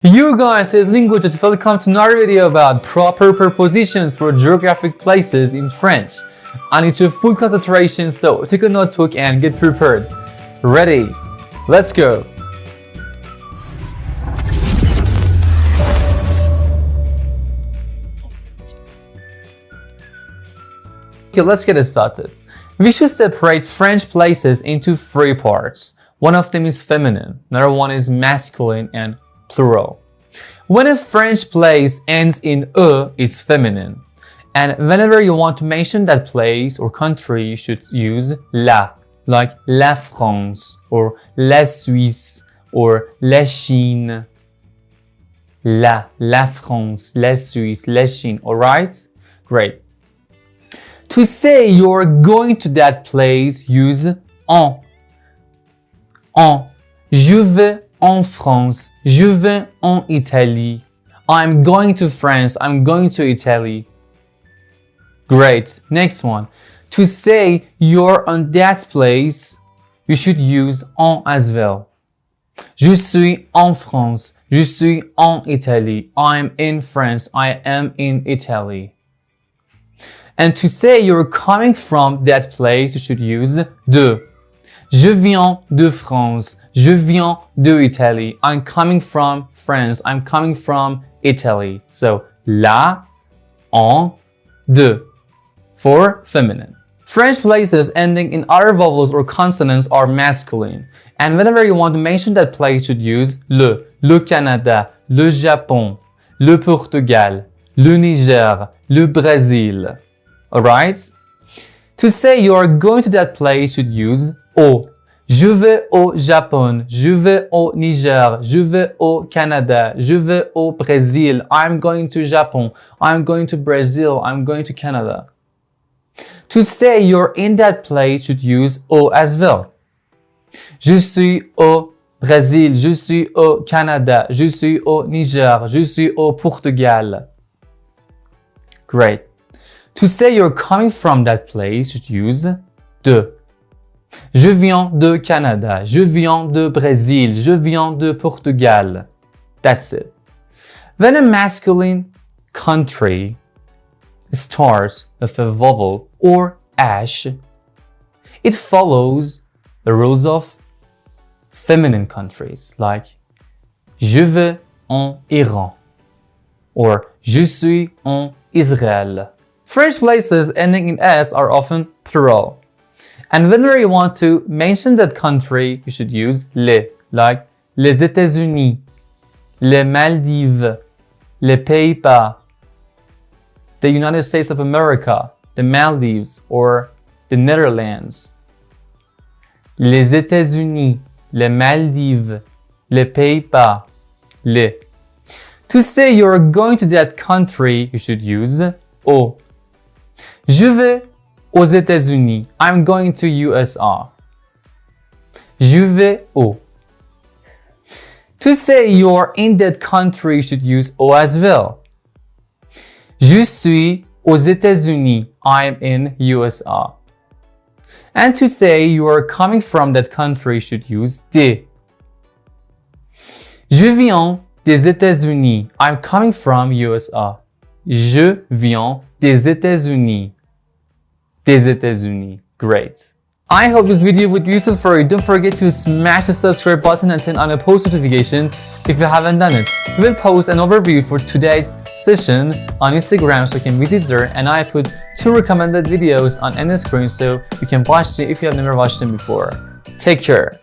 You guys, it's LingoJet. Welcome to another video about proper prepositions for geographic places in French. I need your full concentration, so take a notebook and get prepared. Ready? Let's go! Okay, let's get it started. We should separate French places into three parts. One of them is feminine, another one is masculine and plural. When a French place ends in e, it's feminine. And whenever you want to mention that place or country, you should use la, like la France, or la Suisse, or la Chine. La France, la Suisse, la Chine, alright? Great. To say you're going to that place, use en. En. Je vais en France. Je vais en Italie. I'm going to France. I'm going to Italy. Great. Next one. To say you're on that place, you should use en as well. Je suis en France. Je suis en Italie. I'm in France. I am in Italy. And to say you're coming from that place, you should use de. Je viens de France. Je viens de Italie. I'm coming from France. I'm coming from Italy. So, la, en, de. For feminine. French places ending in other vowels or consonants are masculine. And whenever you want to mention that place, you should use le Canada, le Japon, le Portugal, le Niger, le Brazil. Alright? To say you are going to that place, you should use au. Je vais au Japon, je vais au Niger, je vais au Canada, je vais au Brésil. I'm going to Japan, I'm going to Brazil, I'm going to Canada. To say you're in that place, you should use au as well. Je suis au Brésil, je suis au Canada, je suis au Niger, je suis au Portugal. Great. To say you're coming from that place, you should use de. Je viens de Canada, je viens de Brésil, je viens de Portugal. That's it. When a masculine country starts with a vowel or ash, it follows the rules of feminine countries like je vais en Iran or je suis en Israël. French places ending in s are often plural. And whenever you want to mention that country, you should use les, like les États-Unis, les Maldives, les Pays-Bas, the United States of America, the Maldives, or the Netherlands. Les États-Unis, les Maldives, les Pays-Bas, les. To say you're going to that country, you should use au. Je vais aux États-Unis. I'm going to USA. Je vais au. To say you're in that country, you should use au as well. Je suis aux États-Unis. I'm in USA. And to say you are coming from that country, you should use des. Je viens des États-Unis. I'm coming from USA. Je viens des États-Unis. Des États-Unis. Great. I hope this video would be useful for you. Don't forget to smash the subscribe button and turn on a post notification if you haven't done it. We will post an overview for today's session on Instagram, so you can visit there, and I put 2 recommended videos on any screen so you can watch them if you have never watched them before. Take care.